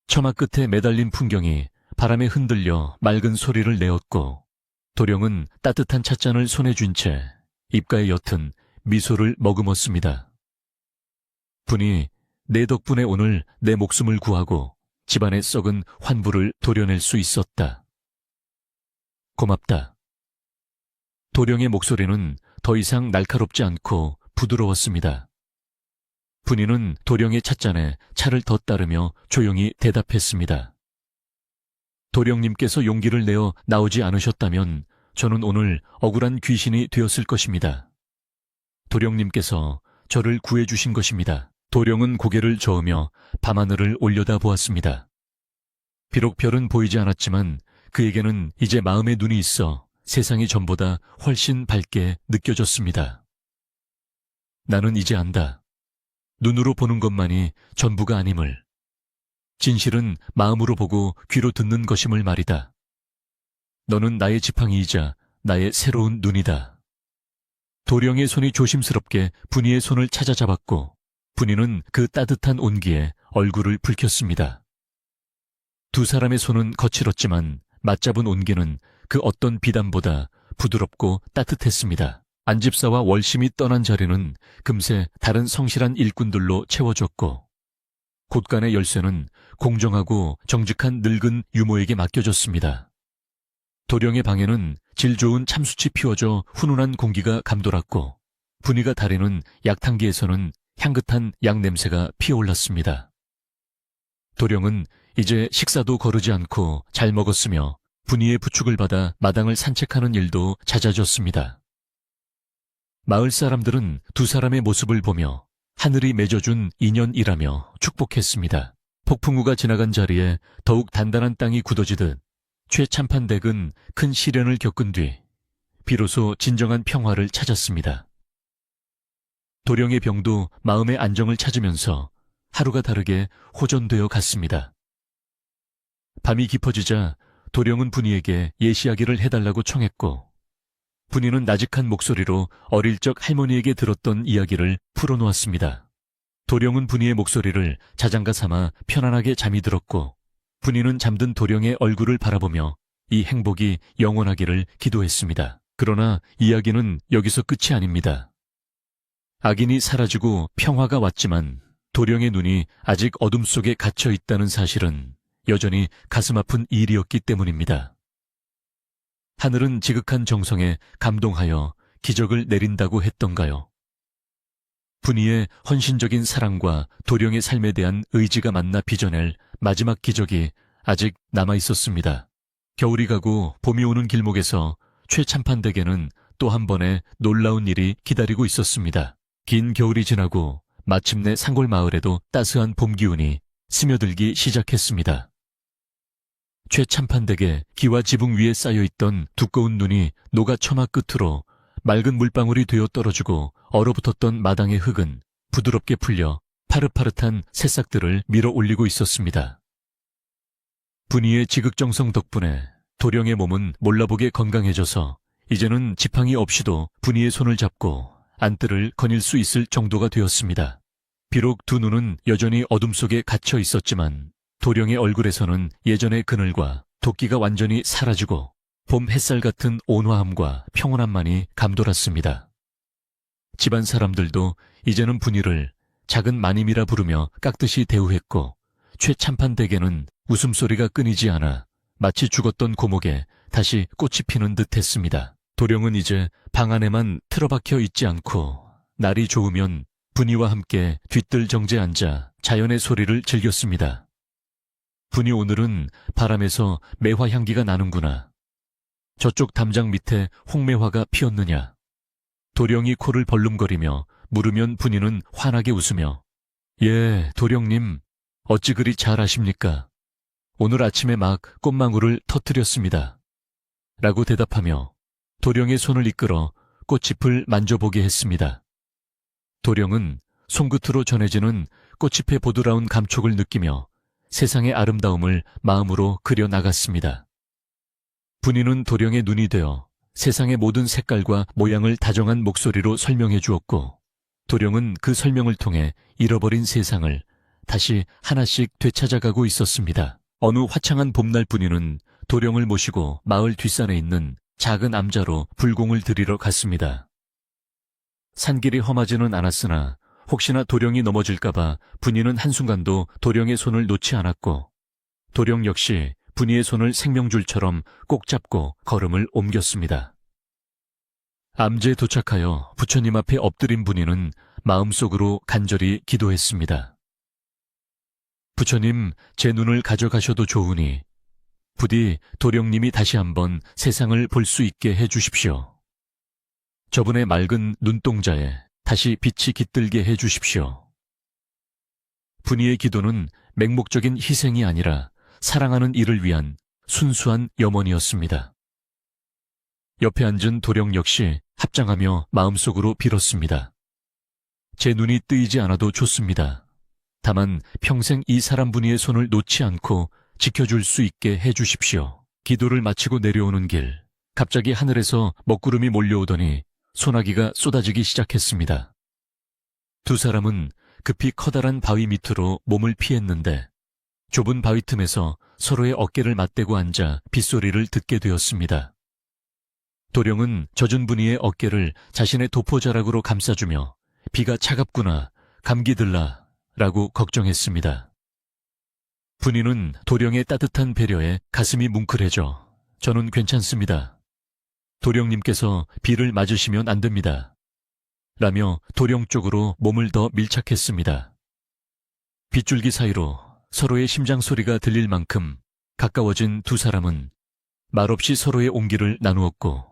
처마 끝에 매달린 풍경이 바람에 흔들려 맑은 소리를 내었고 도령은 따뜻한 찻잔을 손에 쥔 채 입가에 옅은 미소를 머금었습니다. 분이 내 덕분에 오늘 내 목숨을 구하고 집안의 썩은 환부를 도려낼 수 있었다. 고맙다. 도령의 목소리는 더 이상 날카롭지 않고 부드러웠습니다. 분이는 도령의 찻잔에 차를 더 따르며 조용히 대답했습니다. 도령님께서 용기를 내어 나오지 않으셨다면 저는 오늘 억울한 귀신이 되었을 것입니다. 도령님께서 저를 구해주신 것입니다. 도령은 고개를 저으며 밤하늘을 올려다 보았습니다. 비록 별은 보이지 않았지만 그에게는 이제 마음의 눈이 있어 세상이 전보다 훨씬 밝게 느껴졌습니다. 나는 이제 안다. 눈으로 보는 것만이 전부가 아님을. 진실은 마음으로 보고 귀로 듣는 것임을 말이다. 너는 나의 지팡이이자 나의 새로운 눈이다. 도령의 손이 조심스럽게 분이의 손을 찾아잡았고 분이는 그 따뜻한 온기에 얼굴을 붉혔습니다. 두 사람의 손은 거칠었지만 맞잡은 온기는 그 어떤 비단보다 부드럽고 따뜻했습니다. 안집사와 월심이 떠난 자리는 금세 다른 성실한 일꾼들로 채워졌고 곳간의 열쇠는 공정하고 정직한 늙은 유모에게 맡겨졌습니다. 도령의 방에는 질 좋은 참숯이 피워져 훈훈한 공기가 감돌았고 분이가 다리는 약탕기에서는 향긋한 약 냄새가 피어올랐습니다. 도령은 이제 식사도 거르지 않고 잘 먹었으며 분이의 부축을 받아 마당을 산책하는 일도 잦아졌습니다. 마을 사람들은 두 사람의 모습을 보며 하늘이 맺어준 인연이라며 축복했습니다. 폭풍우가 지나간 자리에 더욱 단단한 땅이 굳어지듯 최참판댁은 큰 시련을 겪은 뒤 비로소 진정한 평화를 찾았습니다. 도령의 병도 마음의 안정을 찾으면서 하루가 다르게 호전되어 갔습니다. 밤이 깊어지자 도령은 분이에게 예시하기를 해달라고 청했고 분이는 나직한 목소리로 어릴 적 할머니에게 들었던 이야기를 풀어놓았습니다. 도령은 분이의 목소리를 자장가 삼아 편안하게 잠이 들었고 분이는 잠든 도령의 얼굴을 바라보며 이 행복이 영원하기를 기도했습니다. 그러나 이야기는 여기서 끝이 아닙니다. 악인이 사라지고 평화가 왔지만 도령의 눈이 아직 어둠 속에 갇혀 있다는 사실은 여전히 가슴 아픈 일이었기 때문입니다. 하늘은 지극한 정성에 감동하여 기적을 내린다고 했던가요? 분이의 헌신적인 사랑과 도령의 삶에 대한 의지가 만나 빚어낼 마지막 기적이 아직 남아있었습니다. 겨울이 가고 봄이 오는 길목에서 최참판댁에는 또 한 번의 놀라운 일이 기다리고 있었습니다. 긴 겨울이 지나고 마침내 산골마을에도 따스한 봄 기운이 스며들기 시작했습니다. 최참판댁에 기와 지붕 위에 쌓여있던 두꺼운 눈이 녹아 처마 끝으로 맑은 물방울이 되어 떨어지고 얼어붙었던 마당의 흙은 부드럽게 풀려 파릇파릇한 새싹들을 밀어 올리고 있었습니다. 분이의 지극정성 덕분에 도령의 몸은 몰라보게 건강해져서 이제는 지팡이 없이도 분이의 손을 잡고 안뜰을 거닐 수 있을 정도가 되었습니다. 비록 두 눈은 여전히 어둠 속에 갇혀 있었지만 도령의 얼굴에서는 예전의 그늘과 도끼가 완전히 사라지고 봄 햇살 같은 온화함과 평온함만이 감돌았습니다. 집안 사람들도 이제는 분이를 작은 마님이라 부르며 깍듯이 대우했고 최참판댁에는 웃음소리가 끊이지 않아 마치 죽었던 고목에 다시 꽃이 피는 듯 했습니다. 도령은 이제 방 안에만 틀어박혀 있지 않고 날이 좋으면 분이와 함께 뒤뜰 정지에 앉아 자연의 소리를 즐겼습니다. 분이 오늘은 바람에서 매화 향기가 나는구나. 저쪽 담장 밑에 홍매화가 피었느냐. 도령이 코를 벌름거리며 물으면 분이는 환하게 웃으며 예, 도령님, 어찌 그리 잘 아십니까? 오늘 아침에 막 꽃망울을 터뜨렸습니다. 라고 대답하며 도령의 손을 이끌어 꽃잎을 만져보게 했습니다. 도령은 손끝으로 전해지는 꽃잎의 보드라운 감촉을 느끼며 세상의 아름다움을 마음으로 그려나갔습니다. 분이는 도령의 눈이 되어 세상의 모든 색깔과 모양을 다정한 목소리로 설명해 주었고 도령은 그 설명을 통해 잃어버린 세상을 다시 하나씩 되찾아가고 있었습니다. 어느 화창한 봄날 분이는 도령을 모시고 마을 뒷산에 있는 작은 암자로 불공을 들이러 갔습니다. 산길이 험하지는 않았으나 혹시나 도령이 넘어질까봐 분이는 한순간도 도령의 손을 놓지 않았고 도령 역시 분이의 손을 생명줄처럼 꼭 잡고 걸음을 옮겼습니다. 암제에 도착하여 부처님 앞에 엎드린 분이는 마음속으로 간절히 기도했습니다. 부처님, 제 눈을 가져가셔도 좋으니 부디 도령님이 다시 한번 세상을 볼 수 있게 해주십시오. 저분의 맑은 눈동자에 다시 빛이 깃들게 해주십시오. 분이의 기도는 맹목적인 희생이 아니라 사랑하는 이를 위한 순수한 염원이었습니다. 옆에 앉은 도령 역시 합장하며 마음속으로 빌었습니다. 제 눈이 뜨이지 않아도 좋습니다. 다만 평생 이 사람 분이의 손을 놓지 않고 지켜줄 수 있게 해주십시오. 기도를 마치고 내려오는 길, 갑자기 하늘에서 먹구름이 몰려오더니 소나기가 쏟아지기 시작했습니다. 두 사람은 급히 커다란 바위 밑으로 몸을 피했는데 좁은 바위 틈에서 서로의 어깨를 맞대고 앉아 빗소리를 듣게 되었습니다. 도령은 젖은 분이의 어깨를 자신의 도포자락으로 감싸주며 비가 차갑구나, 감기 들라 라고 걱정했습니다. 분이는 도령의 따뜻한 배려에 가슴이 뭉클해져 저는 괜찮습니다. 도령님께서 비를 맞으시면 안 됩니다. 라며 도령 쪽으로 몸을 더 밀착했습니다. 빗줄기 사이로 서로의 심장 소리가 들릴 만큼 가까워진 두 사람은 말없이 서로의 온기를 나누었고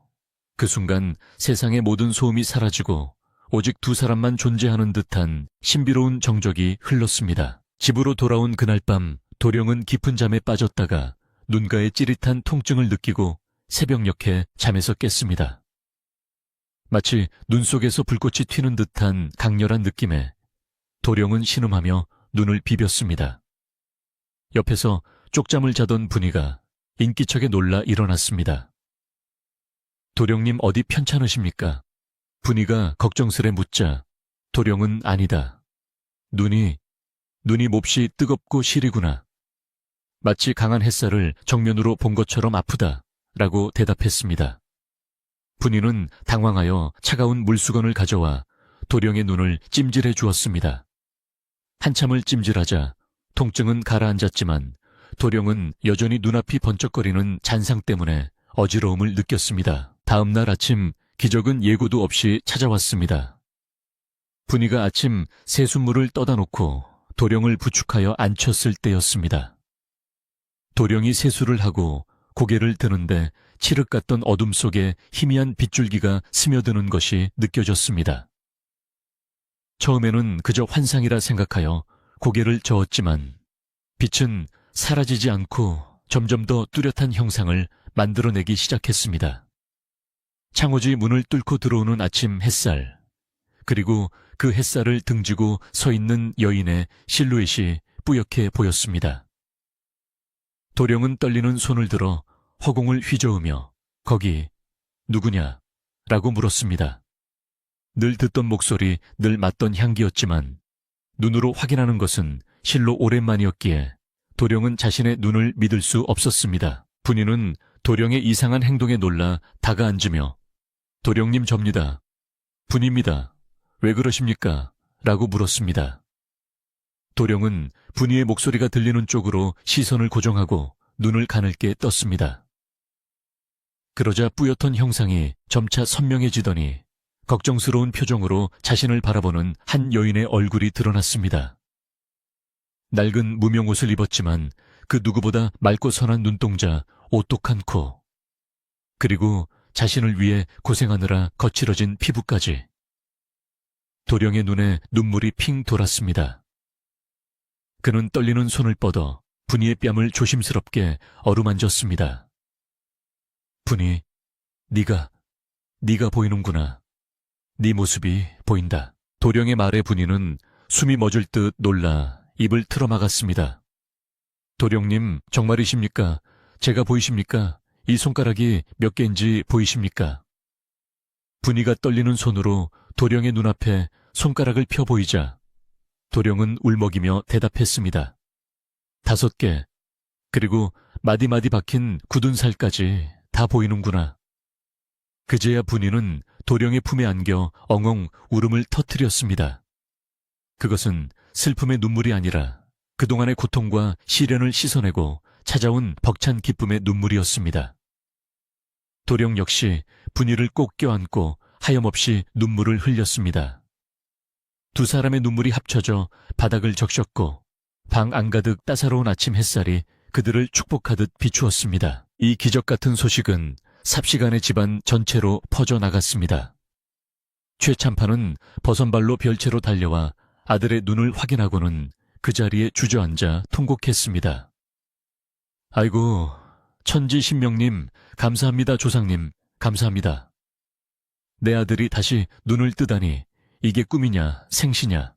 그 순간 세상의 모든 소음이 사라지고 오직 두 사람만 존재하는 듯한 신비로운 정적이 흘렀습니다. 집으로 돌아온 그날 밤 도령은 깊은 잠에 빠졌다가 눈가에 찌릿한 통증을 느끼고 새벽녘에 잠에서 깼습니다. 마치 눈 속에서 불꽃이 튀는 듯한 강렬한 느낌에 도령은 신음하며 눈을 비볐습니다. 옆에서 쪽잠을 자던 분이가 인기척에 놀라 일어났습니다. 도령님 어디 편찮으십니까? 분이가 걱정스레 묻자 도령은 아니다. 눈이 몹시 뜨겁고 시리구나. 마치 강한 햇살을 정면으로 본 것처럼 아프다 라고 대답했습니다. 분이는 당황하여 차가운 물수건을 가져와 도령의 눈을 찜질해 주었습니다. 한참을 찜질하자 통증은 가라앉았지만 도령은 여전히 눈앞이 번쩍거리는 잔상 때문에 어지러움을 느꼈습니다. 다음 날 아침 기적은 예고도 없이 찾아왔습니다. 분이가 아침 새순물을 떠다 놓고 도령을 부축하여 앉혔을 때였습니다. 도령이 세수를 하고 고개를 드는데 칠흑 같던 어둠 속에 희미한 빗줄기가 스며드는 것이 느껴졌습니다. 처음에는 그저 환상이라 생각하여 고개를 저었지만 빛은 사라지지 않고 점점 더 뚜렷한 형상을 만들어내기 시작했습니다. 창호지 문을 뚫고 들어오는 아침 햇살, 그리고 그 햇살을 등지고 서 있는 여인의 실루엣이 뿌옇게 보였습니다. 도령은 떨리는 손을 들어 허공을 휘저으며 거기 누구냐? 라고 물었습니다. 늘 듣던 목소리, 늘 맡던 향기였지만 눈으로 확인하는 것은 실로 오랜만이었기에 도령은 자신의 눈을 믿을 수 없었습니다. 분이는 도령의 이상한 행동에 놀라 다가앉으며 도령님 접니다. 분입니다. 왜 그러십니까? 라고 물었습니다. 도령은 분이의 목소리가 들리는 쪽으로 시선을 고정하고 눈을 가늘게 떴습니다. 그러자 뿌옇던 형상이 점차 선명해지더니 걱정스러운 표정으로 자신을 바라보는 한 여인의 얼굴이 드러났습니다. 낡은 무명옷을 입었지만 그 누구보다 맑고 선한 눈동자, 오똑한 코, 그리고 자신을 위해 고생하느라 거칠어진 피부까지. 도령의 눈에 눈물이 핑 돌았습니다. 그는 떨리는 손을 뻗어 분이의 뺨을 조심스럽게 어루만졌습니다. 분이, 네가 보이는구나. 네 모습이 보인다. 도령의 말에 분이는 숨이 멎을 듯 놀라 입을 틀어막았습니다. 도령님, 정말이십니까? 제가 보이십니까? 이 손가락이 몇 개인지 보이십니까? 분이가 떨리는 손으로 도령의 눈앞에 손가락을 펴 보이자 도령은 울먹이며 대답했습니다. 5개, 그리고 마디마디 박힌 굳은 살까지 다 보이는구나. 그제야 분이는 도령의 품에 안겨 엉엉 울음을 터뜨렸습니다. 그것은 슬픔의 눈물이 아니라 그동안의 고통과 시련을 씻어내고 찾아온 벅찬 기쁨의 눈물이었습니다. 도령 역시 분이를 꼭 껴안고 하염없이 눈물을 흘렸습니다. 두 사람의 눈물이 합쳐져 바닥을 적셨고 방 안가득 따사로운 아침 햇살이 그들을 축복하듯 비추었습니다. 이 기적 같은 소식은 삽시간에 집안 전체로 퍼져나갔습니다. 최참판은 버선발로 별채로 달려와 아들의 눈을 확인하고는 그 자리에 주저앉아 통곡했습니다. 아이고, 천지신명님, 감사합니다. 조상님, 감사합니다. 내 아들이 다시 눈을 뜨다니 이게 꿈이냐 생시냐.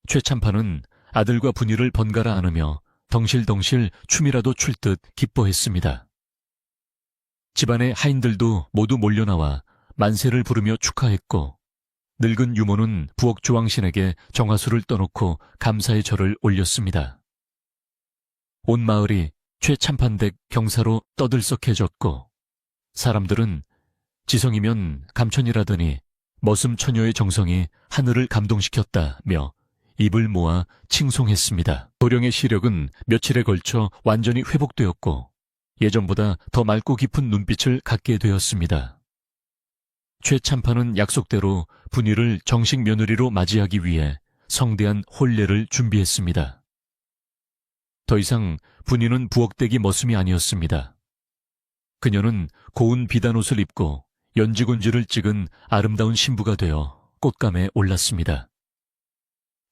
최참판은 아들과 분이를 번갈아 안으며 덩실덩실 춤이라도 출 듯 기뻐했습니다. 집안의 하인들도 모두 몰려나와 만세를 부르며 축하했고 늙은 유모는 부엌 조왕신에게 정화수를 떠놓고 감사의 절을 올렸습니다. 온 마을이 최참판댁 경사로 떠들썩해졌고 사람들은 지성이면 감천이라더니 머슴 처녀의 정성이 하늘을 감동시켰다며 입을 모아 칭송했습니다. 도령의 시력은 며칠에 걸쳐 완전히 회복되었고 예전보다 더 맑고 깊은 눈빛을 갖게 되었습니다. 최참판은 약속대로 분이를 정식 며느리로 맞이하기 위해 성대한 혼례를 준비했습니다. 더 이상 분이는 부엌대기 머슴이 아니었습니다. 그녀는 고운 비단옷을 입고 연지곤지를 찍은 아름다운 신부가 되어 꽃감에 올랐습니다.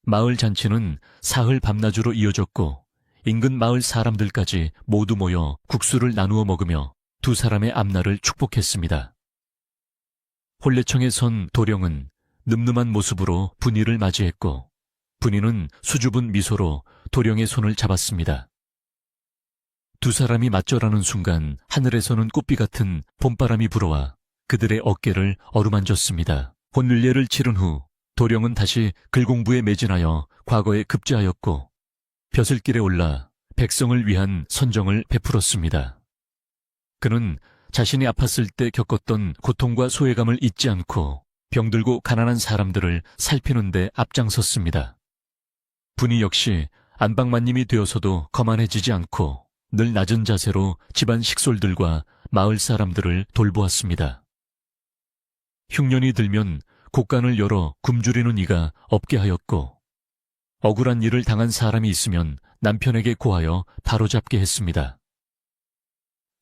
마을 잔치는 사흘 밤낮으로 이어졌고 인근 마을 사람들까지 모두 모여 국수를 나누어 먹으며 두 사람의 앞날을 축복했습니다. 혼례청에 선 도령은 늠름한 모습으로 분이를 맞이했고 분이는 수줍은 미소로 도령의 손을 잡았습니다. 두 사람이 맞절하는 순간 하늘에서는 꽃비 같은 봄바람이 불어와 그들의 어깨를 어루만졌습니다. 혼례를 치른 후 도령은 다시 글공부에 매진하여 과거에 급제하였고 벼슬길에 올라 백성을 위한 선정을 베풀었습니다. 그는 자신이 아팠을 때 겪었던 고통과 소외감을 잊지 않고 병들고 가난한 사람들을 살피는 데 앞장섰습니다. 분이 역시 안방마님이 되어서도 거만해지지 않고 늘 낮은 자세로 집안 식솔들과 마을 사람들을 돌보았습니다. 흉년이 들면 곡간을 열어 굶주리는 이가 없게 하였고 억울한 일을 당한 사람이 있으면 남편에게 고하여 바로잡게 했습니다.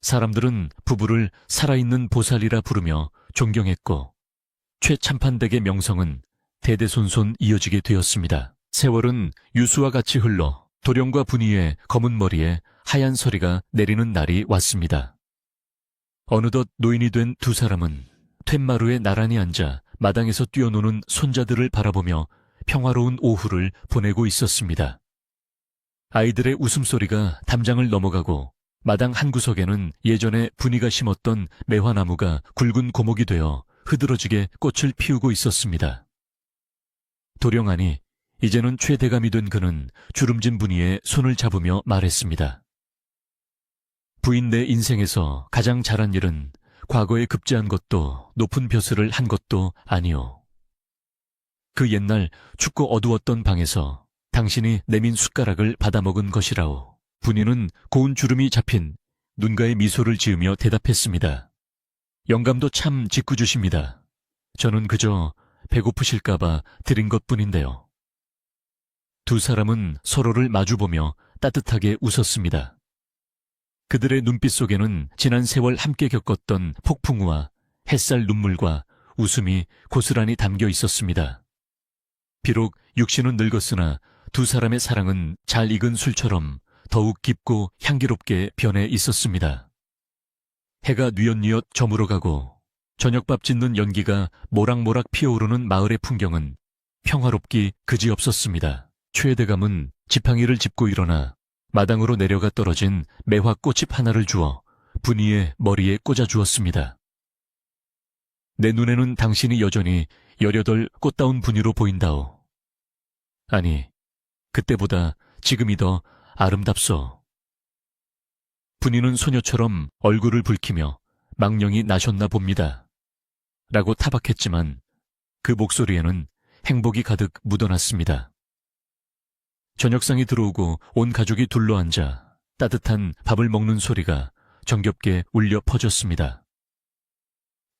사람들은 부부를 살아있는 보살이라 부르며 존경했고 최참판댁의 명성은 대대손손 이어지게 되었습니다. 세월은 유수와 같이 흘러 도령과 분이의 검은 머리에 하얀 서리가 내리는 날이 왔습니다. 어느덧 노인이 된 두 사람은 툇마루에 나란히 앉아 마당에서 뛰어노는 손자들을 바라보며 평화로운 오후를 보내고 있었습니다. 아이들의 웃음소리가 담장을 넘어가고 마당 한 구석에는 예전에 분이가 심었던 매화나무가 굵은 고목이 되어 흐드러지게 꽃을 피우고 있었습니다. 도령하니 이제는 최대감이 된 그는 주름진 분이의 손을 잡으며 말했습니다. 부인 내 인생에서 가장 잘한 일은 과거에 급제한 것도 높은 벼슬을 한 것도 아니오. 그 옛날 춥고 어두웠던 방에서 당신이 내민 숟가락을 받아먹은 것이라오. 분이는 고운 주름이 잡힌 눈가에 미소를 지으며 대답했습니다. 영감도 참 짓궂으십니다. 저는 그저 배고프실까봐 드린 것뿐인데요. 두 사람은 서로를 마주보며 따뜻하게 웃었습니다. 그들의 눈빛 속에는 지난 세월 함께 겪었던 폭풍우와 햇살 눈물과 웃음이 고스란히 담겨 있었습니다. 비록 육신은 늙었으나 두 사람의 사랑은 잘 익은 술처럼 더욱 깊고 향기롭게 변해 있었습니다. 해가 뉘엿뉘엿 저물어가고 저녁밥 짓는 연기가 모락모락 피어오르는 마을의 풍경은 평화롭기 그지없었습니다. 최대감은 지팡이를 짚고 일어나 마당으로 내려가 떨어진 매화 꽃잎 하나를 주어 분이의 머리에 꽂아 주었습니다. 내 눈에는 당신이 여전히 18 꽃다운 분이로 보인다오. 아니, 그때보다 지금이 더 아름답소. 분이는 소녀처럼 얼굴을 붉히며 망령이 나셨나 봅니다. 라고 타박했지만 그 목소리에는 행복이 가득 묻어났습니다. 저녁상이 들어오고 온 가족이 둘러앉아 따뜻한 밥을 먹는 소리가 정겹게 울려 퍼졌습니다.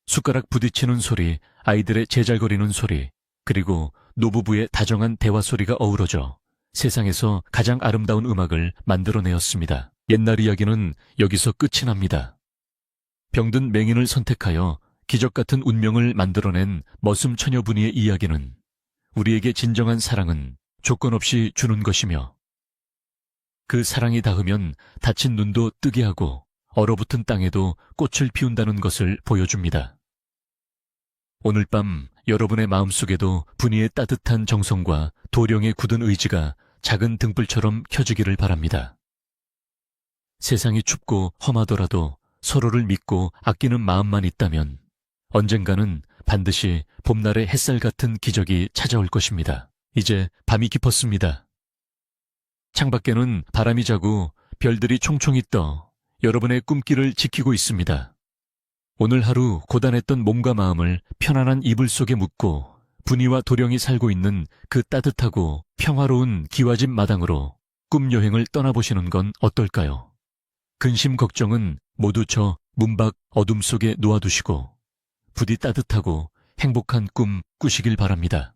숟가락 부딪히는 소리, 아이들의 제잘거리는 소리, 그리고 노부부의 다정한 대화 소리가 어우러져 세상에서 가장 아름다운 음악을 만들어내었습니다. 옛날 이야기는 여기서 끝이 납니다. 병든 맹인을 선택하여 기적 같은 운명을 만들어낸 머슴 처녀분이의 이야기는 우리에게 진정한 사랑은 조건 없이 주는 것이며 그 사랑이 닿으면 다친 눈도 뜨게 하고 얼어붙은 땅에도 꽃을 피운다는 것을 보여줍니다. 오늘 밤 여러분의 마음속에도 분이의 따뜻한 정성과 도령의 굳은 의지가 작은 등불처럼 켜지기를 바랍니다. 세상이 춥고 험하더라도 서로를 믿고 아끼는 마음만 있다면 언젠가는 반드시 봄날의 햇살 같은 기적이 찾아올 것입니다. 이제 밤이 깊었습니다. 창밖에는 바람이 자고 별들이 총총히 떠 여러분의 꿈길을 지키고 있습니다. 오늘 하루 고단했던 몸과 마음을 편안한 이불 속에 묻고 분이와 도령이 살고 있는 그 따뜻하고 평화로운 기와집 마당으로 꿈 여행을 떠나보시는 건 어떨까요? 근심 걱정은 모두 저 문 밖 어둠 속에 놓아두시고 부디 따뜻하고 행복한 꿈 꾸시길 바랍니다.